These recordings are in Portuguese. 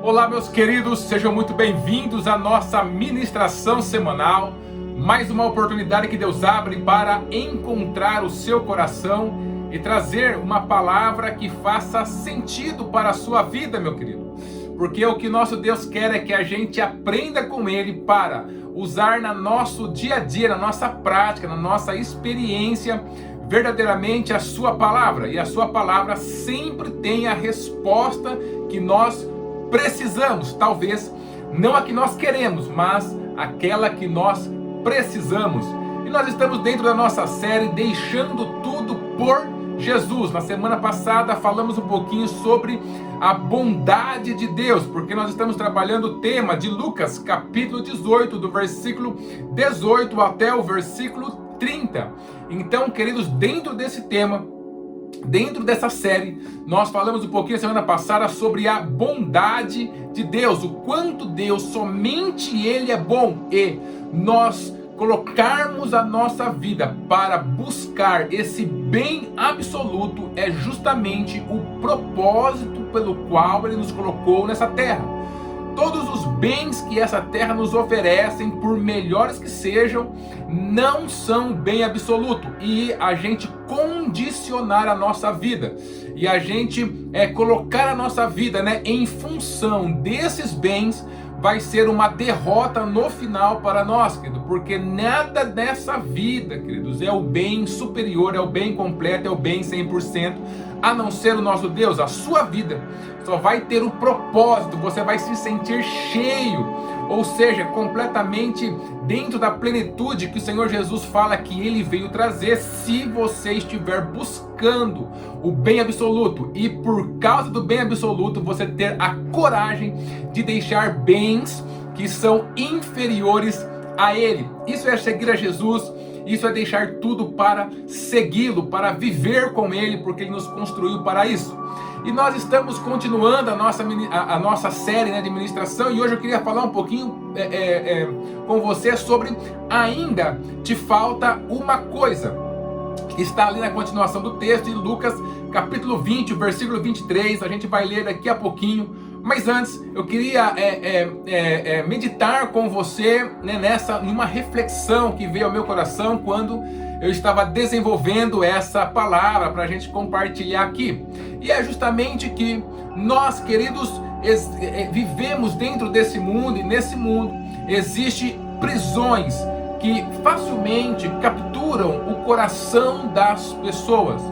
Olá, meus queridos, sejam muito bem-vindos à nossa ministração semanal. Mais uma oportunidade que Deus abre para encontrar o seu coração e trazer uma palavra que faça sentido para a sua vida, meu querido. Porque o que nosso Deus quer é que a gente aprenda com Ele para usar no nosso dia a dia, na nossa prática, na nossa experiência, verdadeiramente a sua palavra. E a sua palavra sempre tem a resposta que nós precisamos, talvez não a que nós queremos, mas aquela que nós precisamos. E nós estamos dentro da nossa série Deixando Tudo por Jesus. Na semana passada falamos um pouquinho sobre a bondade de Deus, porque nós estamos trabalhando o tema de Lucas, capítulo 18, do versículo 18 até o versículo 30. Então, queridos, dentro desse tema, dentro dessa série, nós falamos um pouquinho semana passada sobre a bondade de Deus, o quanto Deus, somente Ele é bom, e nós colocarmos a nossa vida para buscar esse bem absoluto é justamente o propósito pelo qual Ele nos colocou nessa terra. Todos os bens que essa terra nos oferecem, por melhores que sejam, não são bem absoluto. E a gente condicionar a nossa vida, e a gente colocar a nossa vida em função desses bens, vai ser uma derrota no final para nós, querido, porque nada dessa vida, queridos, é o bem superior, é o bem completo, é o bem 100%, a não ser o nosso Deus. A sua vida só vai ter o propósito, você vai se sentir cheio, ou seja, completamente dentro da plenitude que o Senhor Jesus fala que Ele veio trazer, se você estiver buscando o bem absoluto, e por causa do bem absoluto, você ter a coragem de deixar bens que são inferiores a Ele. Isso é seguir a Jesus. Isso é deixar tudo para segui-lo, para viver com Ele, porque Ele nos construiu para isso. E nós estamos continuando a nossa série de ministração, e hoje eu queria falar um pouquinho com você sobre ainda te falta uma coisa. Está ali na continuação do texto, em Lucas capítulo 20, versículo 23, a gente vai ler daqui a pouquinho. Mas antes, eu queria meditar com você numa reflexão que veio ao meu coração quando eu estava desenvolvendo essa palavra para a gente compartilhar aqui. E é justamente que nós, queridos, vivemos dentro desse mundo, e nesse mundo existem prisões que facilmente capturam o coração das pessoas.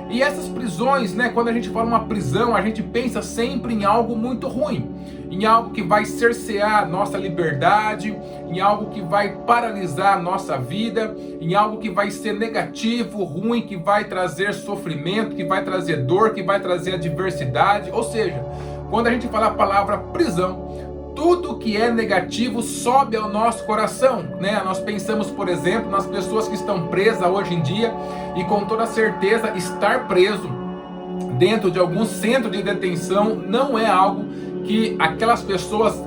E essas prisões, quando a gente fala uma prisão, a gente pensa sempre em algo muito ruim, em algo que vai cercear nossa liberdade, em algo que vai paralisar nossa vida, em algo que vai ser negativo, ruim, que vai trazer sofrimento, que vai trazer dor, que vai trazer adversidade. Ou seja, quando a gente fala a palavra prisão, tudo que é negativo sobe ao nosso coração, Nós pensamos, por exemplo, nas pessoas que estão presas hoje em dia, e com toda certeza estar preso dentro de algum centro de detenção não é algo que aquelas pessoas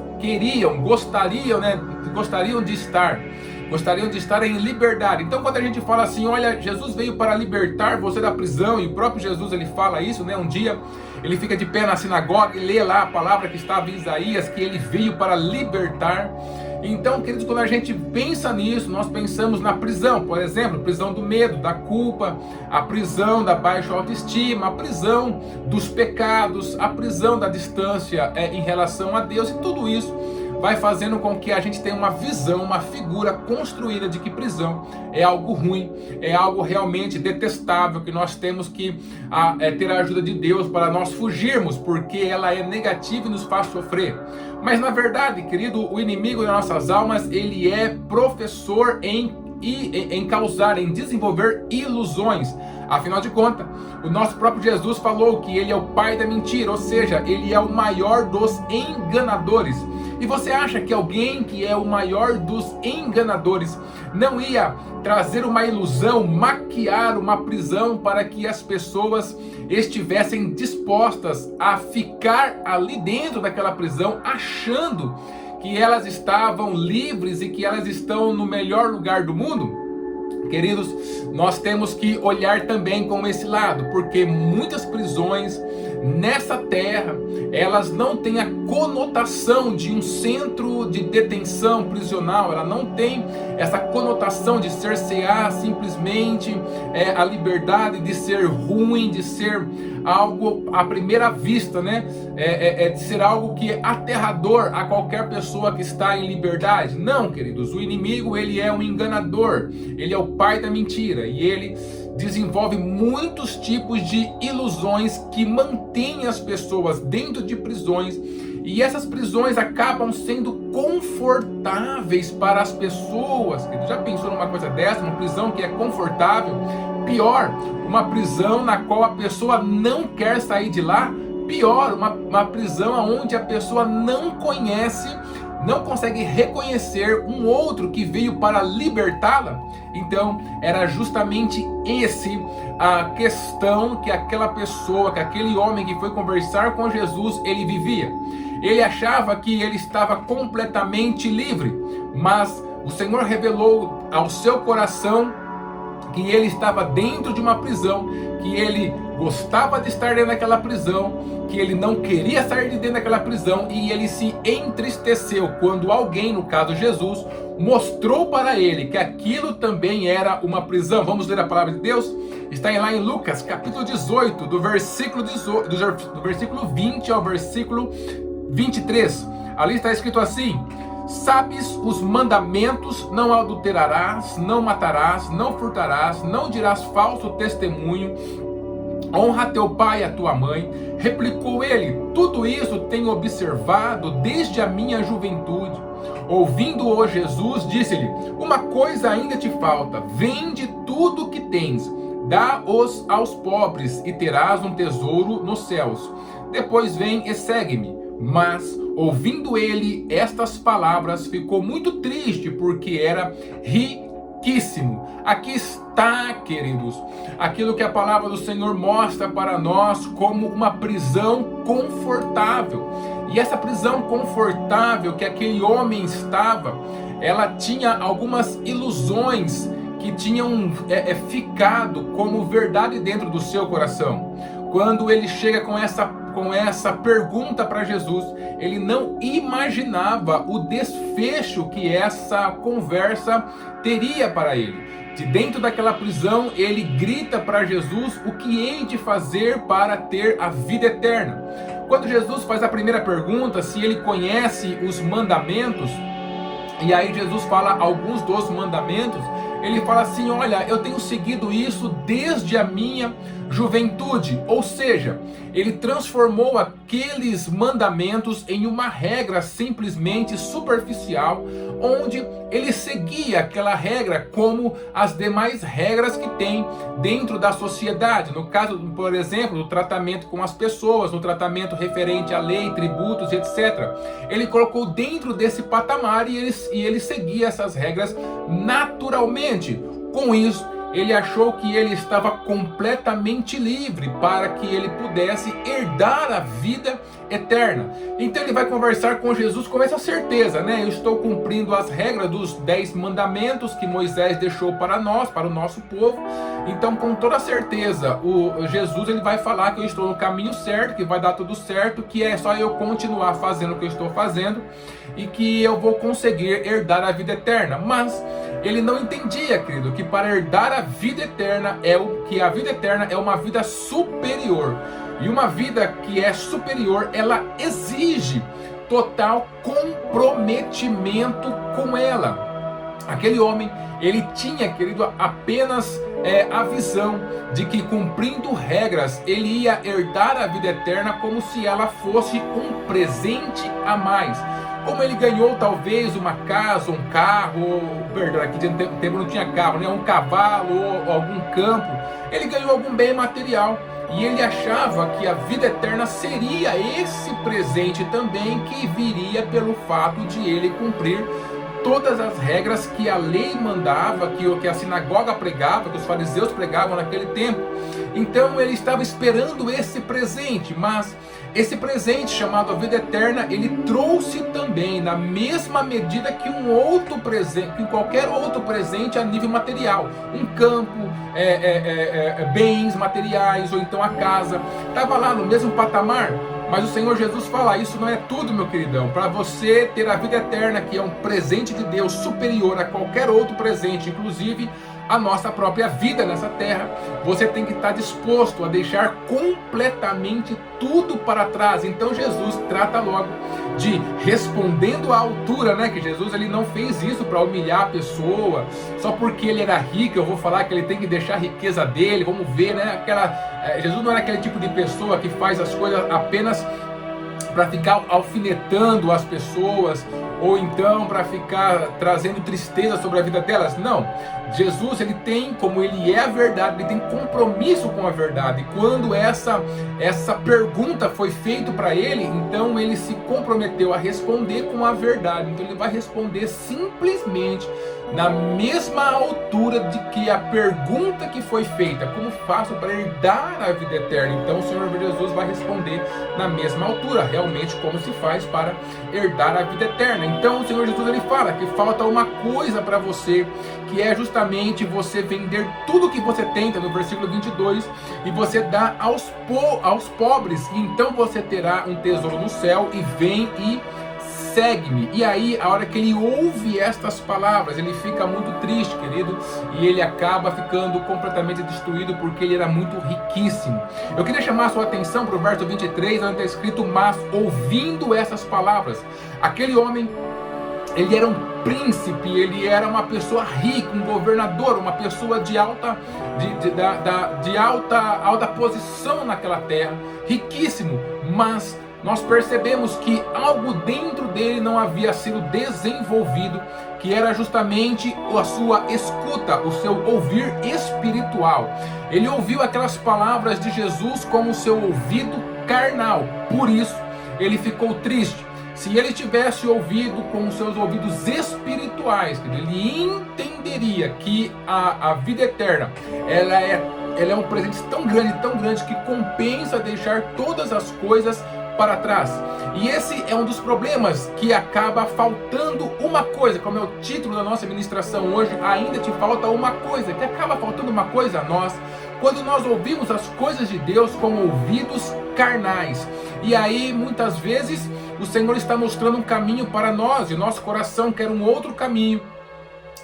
gostariam de estar em liberdade. Então, quando a gente fala assim, olha, Jesus veio para libertar você da prisão, e o próprio Jesus ele fala isso, um dia ele fica de pé na sinagoga e lê lá a palavra que estava em Isaías, que ele veio para libertar. Então, queridos, quando a gente pensa nisso, nós pensamos na prisão, por exemplo, prisão do medo, da culpa, a prisão da baixa autoestima, a prisão dos pecados, a prisão da distância em relação a Deus, e tudo isso vai fazendo com que a gente tenha uma visão, uma figura construída de que prisão é algo ruim, é algo realmente detestável, que nós temos que ter a ajuda de Deus para nós fugirmos, porque ela é negativa e nos faz sofrer. Mas na verdade, querido, o inimigo das nossas almas, ele é professor em causar, em desenvolver ilusões. Afinal de contas, o nosso próprio Jesus falou que ele é o pai da mentira, ou seja, ele é o maior dos enganadores. E você acha que alguém que é o maior dos enganadores não ia trazer uma ilusão, maquiar uma prisão para que as pessoas estivessem dispostas a ficar ali dentro daquela prisão, achando que elas estavam livres e que elas estão no melhor lugar do mundo? Queridos, nós temos que olhar também com esse lado, porque muitas prisões nessa terra, elas não têm a conotação de um centro de detenção prisional, ela não tem essa conotação de cercear simplesmente a liberdade, de ser ruim, de ser algo à primeira vista, né? De ser algo que é aterrador a qualquer pessoa que está em liberdade. Não, queridos, o inimigo, ele é um enganador, ele é o pai da mentira, e ele desenvolve muitos tipos de ilusões que mantêm as pessoas dentro de prisões, e essas prisões acabam sendo confortáveis para as pessoas. Já pensou numa coisa dessa? Uma prisão que é confortável? Pior, uma prisão na qual a pessoa não quer sair de lá? Pior, uma prisão onde a pessoa não conhece, não consegue reconhecer um outro que veio para libertá-la. Então, era justamente a questão que aquela pessoa, que aquele homem que foi conversar com Jesus, ele vivia. Ele achava que ele estava completamente livre, mas o Senhor revelou ao seu coração que ele estava dentro de uma prisão, que ele gostava de estar dentro daquela prisão, que ele não queria sair de dentro daquela prisão, e ele se entristeceu quando alguém, no caso Jesus, mostrou para ele que aquilo também era uma prisão. Vamos ler a palavra de Deus? Está lá em Lucas, capítulo 18, do versículo 20 ao versículo 23. Ali está escrito assim: sabes os mandamentos: não adulterarás, não matarás, não furtarás, não dirás falso testemunho, honra teu pai e a tua mãe. Replicou ele: tudo isso tenho observado desde a minha juventude. Ouvindo-o Jesus, disse-lhe: uma coisa ainda te falta, vende tudo o que tens, dá-os aos pobres, e terás um tesouro nos céus. Depois vem e segue-me. Mas, ouvindo ele estas palavras, ficou muito triste, porque era riquíssimo. Aqui está, queridos, aquilo que a palavra do Senhor mostra para nós como uma prisão confortável. E essa prisão confortável que aquele homem estava, ela tinha algumas ilusões que tinham ficado como verdade dentro do seu coração. Quando ele chega com essa pergunta para Jesus, ele não imaginava o desfecho que essa conversa teria para ele. De dentro daquela prisão, ele grita para Jesus o que hei de fazer para ter a vida eterna. Quando Jesus faz a primeira pergunta, se ele conhece os mandamentos, e aí Jesus fala alguns dos mandamentos, ele fala assim: olha, eu tenho seguido isso desde a minha juventude. Ou seja, ele transformou aqueles mandamentos em uma regra simplesmente superficial, onde ele seguia aquela regra como as demais regras que tem dentro da sociedade. No caso, por exemplo, do tratamento com as pessoas, no tratamento referente à lei, tributos, etc. Ele colocou dentro desse patamar e ele seguia essas regras naturalmente. Com isso, ele achou que ele estava completamente livre para que ele pudesse herdar a vida eterna. Então ele vai conversar com Jesus com essa certeza, né? Eu estou cumprindo as regras dos 10 mandamentos que Moisés deixou para nós, para o nosso povo. Então, com toda certeza, o Jesus, ele vai falar que eu estou no caminho certo, que vai dar tudo certo, que é só eu continuar fazendo o que eu estou fazendo e que eu vou conseguir herdar a vida eterna. Mas ele não entendia, querido, que para herdar a vida eterna a vida eterna é uma vida superior. E uma vida que é superior, ela exige total comprometimento com ela. Aquele homem, ele tinha, querido, apenas a visão de que cumprindo regras ele ia herdar a vida eterna como se ela fosse um presente a mais. Como ele ganhou talvez uma casa, um carro, perdão, aqui de tempo não tinha carro, né? Um cavalo ou algum campo, ele ganhou algum bem material. E ele achava que a vida eterna seria esse presente também, que viria pelo fato de ele cumprir todas as regras que a lei mandava, que a sinagoga pregava, que os fariseus pregavam naquele tempo. Então ele estava esperando esse presente, mas esse presente chamado a vida eterna, ele trouxe também na mesma medida que um outro presente, que qualquer outro presente a nível material, um campo, bens materiais, ou então a casa, estava lá no mesmo patamar. Mas o Senhor Jesus fala, isso não é tudo, meu queridão. Para você ter a vida eterna, que é um presente de Deus superior a qualquer outro presente, inclusive a nossa própria vida nessa terra, você tem que estar disposto a deixar completamente tudo para trás. Então Jesus trata logo de respondendo à altura, né? Que Jesus ele não fez isso para humilhar a pessoa, só porque ele era rico, eu vou falar que ele tem que deixar a riqueza dele, vamos ver, né? Jesus não era aquele tipo de pessoa que faz as coisas apenas para ficar alfinetando as pessoas, ou então para ficar trazendo tristeza sobre a vida delas. Não, Jesus ele tem, como ele é a verdade, ele tem compromisso com a verdade. E quando essa pergunta foi feita para ele, então ele se comprometeu a responder com a verdade. Então ele vai responder simplesmente na mesma altura de que a pergunta que foi feita: como faço para herdar a vida eterna? Então o Senhor Jesus vai responder na mesma altura, realmente como se faz para herdar a vida eterna. Então o Senhor Jesus ele fala que falta uma coisa para você, que é justamente você vender tudo que você tem, no versículo 22, e você dá aos pobres, e então você terá um tesouro no céu, e vem e segue-me. E aí, a hora que ele ouve estas palavras, ele fica muito triste, querido, e ele acaba ficando completamente destruído, porque ele era muito riquíssimo. Eu queria chamar a sua atenção para o verso 23, onde está escrito: mas ouvindo essas palavras, aquele homem, ele era um príncipe, ele era uma pessoa rica, um governador, uma pessoa de alta posição naquela terra, riquíssimo, mas nós percebemos que algo dentro dele não havia sido desenvolvido, que era justamente a sua escuta, o seu ouvir espiritual. Ele ouviu aquelas palavras de Jesus com o seu ouvido carnal, por isso ele ficou triste. Se ele tivesse ouvido com os seus ouvidos espirituais, ele entenderia que a vida eterna, ela é um presente tão grande, que compensa deixar todas as coisas para trás. E esse é um dos problemas, que acaba faltando uma coisa, como é o título da nossa ministração hoje: ainda te falta uma coisa. Que acaba faltando uma coisa a nós, quando nós ouvimos as coisas de Deus com ouvidos carnais. E aí muitas vezes o Senhor está mostrando um caminho para nós, e o nosso coração quer um outro caminho.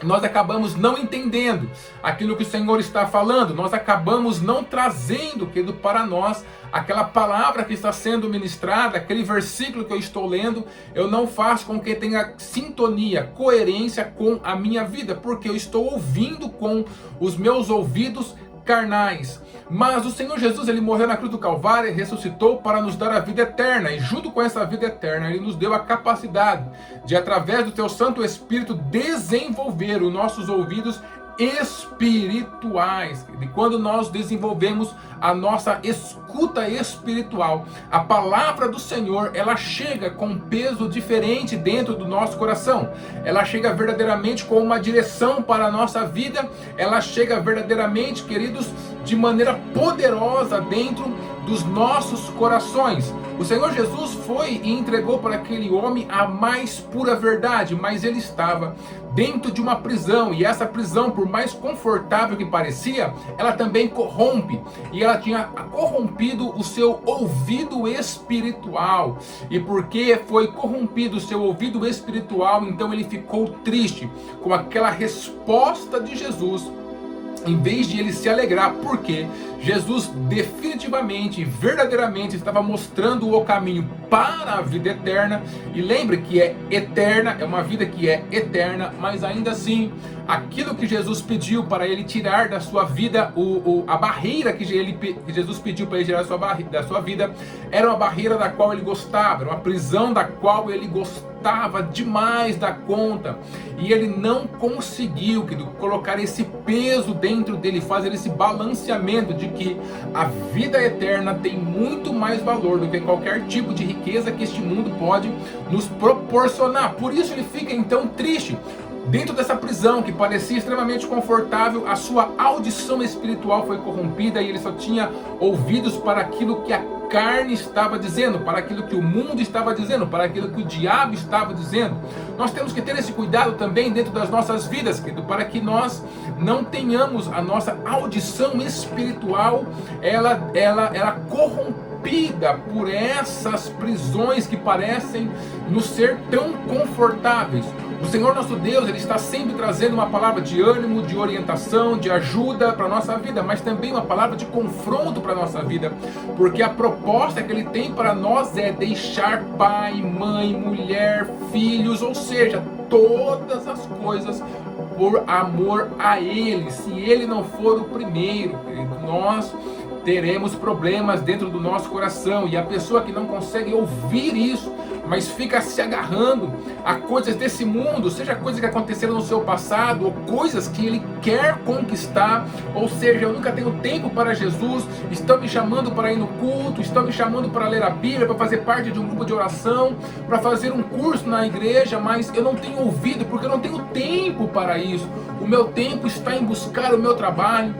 Nós acabamos não entendendo aquilo que o Senhor está falando, nós acabamos não trazendo, querido, para nós aquela palavra que está sendo ministrada, aquele versículo que eu estou lendo. Eu não faço com que tenha sintonia, coerência com a minha vida, porque eu estou ouvindo com os meus ouvidos carnais. Mas o Senhor Jesus, ele morreu na cruz do Calvário e ressuscitou para nos dar a vida eterna, e junto com essa vida eterna ele nos deu a capacidade de, através do seu Santo Espírito, desenvolver os nossos ouvidos espirituais. E quando nós desenvolvemos a nossa escuta espiritual, a palavra do Senhor, ela chega com um peso diferente dentro do nosso coração. Ela chega verdadeiramente com uma direção para a nossa vida. Ela chega verdadeiramente, queridos, de maneira poderosa dentro dos nossos corações. O Senhor Jesus foi e entregou para aquele homem a mais pura verdade, mas ele estava dentro de uma prisão, e essa prisão, por mais confortável que parecia, ela também corrompe, e ela tinha corrompido o seu ouvido espiritual. E porque foi corrompido o seu ouvido espiritual, então ele ficou triste com aquela resposta de Jesus, em vez de ele se alegrar, porque Jesus definitivamente, verdadeiramente estava mostrando o caminho para a vida eterna. E lembre que é eterna, é uma vida que é eterna, mas ainda assim, aquilo que Jesus pediu para ele tirar da sua vida, a barreira que Jesus pediu para ele tirar da sua vida, era uma barreira da qual ele gostava, era uma prisão da qual ele gostava demais da conta, e ele não conseguiu colocar esse peso dentro dele, fazer esse balanceamento de que a vida eterna tem muito mais valor do que qualquer tipo de riqueza que este mundo pode nos proporcionar. Por isso ele fica então triste. Dentro dessa prisão que parecia extremamente confortável, a sua audição espiritual foi corrompida e ele só tinha ouvidos para aquilo que a carne estava dizendo, para aquilo que o mundo estava dizendo, para aquilo que o diabo estava dizendo. Nós temos que ter esse cuidado também dentro das nossas vidas, querido, para que nós não tenhamos a nossa audição espiritual ela corrompida por essas prisões que parecem nos ser tão confortáveis. O Senhor nosso Deus, Ele está sempre trazendo uma palavra de ânimo, de orientação, de ajuda para a nossa vida, mas também uma palavra de confronto para a nossa vida, porque a proposta que Ele tem para nós é deixar pai, mãe, mulher, filhos, ou seja, todas as coisas por amor a Ele. Se Ele não for o primeiro, querido, nós teremos problemas dentro do nosso coração, e a pessoa que não consegue ouvir isso, mas fica se agarrando a coisas desse mundo, seja coisas que aconteceram no seu passado, ou coisas que ele quer conquistar, ou seja, eu nunca tenho tempo para Jesus, estão me chamando para ir no culto, estão me chamando para ler a Bíblia, para fazer parte de um grupo de oração, para fazer um curso na igreja, mas eu não tenho ouvido, porque eu não tenho tempo para isso. O meu tempo está em buscar o meu trabalho,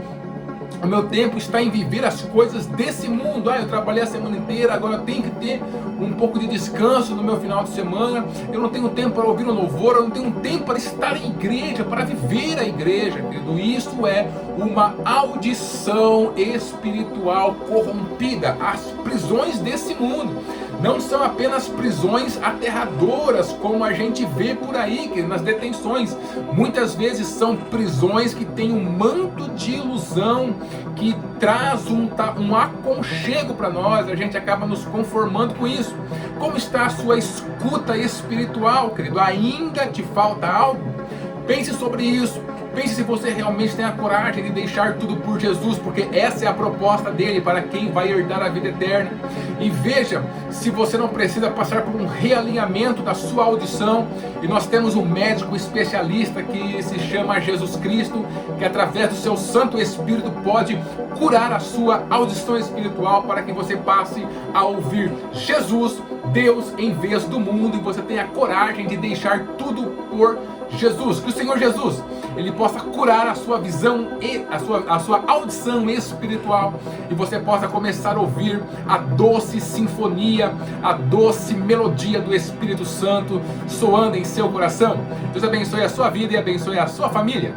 o meu tempo está em viver as coisas desse mundo. Eu trabalhei a semana inteira, agora eu tenho que ter um pouco de descanso no meu final de semana. Eu não tenho tempo para ouvir um louvor, eu não tenho tempo para estar em igreja, para viver a igreja, querido. Isso é uma audição espiritual corrompida. As prisões desse mundo não são apenas prisões aterradoras, como a gente vê por aí, querido, nas detenções. Muitas vezes são prisões que têm um manto de ilusão, que traz um aconchego para nós. A gente acaba nos conformando com isso. Como está a sua escuta espiritual, querido? Ainda te falta algo? Pense sobre isso. Pense se você realmente tem a coragem de deixar tudo por Jesus, porque essa é a proposta dele para quem vai herdar a vida eterna. E veja se você não precisa passar por um realinhamento da sua audição. E nós temos um médico especialista que se chama Jesus Cristo, que através do seu Santo Espírito pode curar a sua audição espiritual, para que você passe a ouvir Jesus, Deus, em vez do mundo, e você tenha a coragem de deixar tudo por Jesus. Que o Senhor Jesus, Ele possa curar a sua visão e a sua audição espiritual, e você possa começar a ouvir a doce sinfonia, a doce melodia do Espírito Santo soando em seu coração. Deus abençoe a sua vida e abençoe a sua família.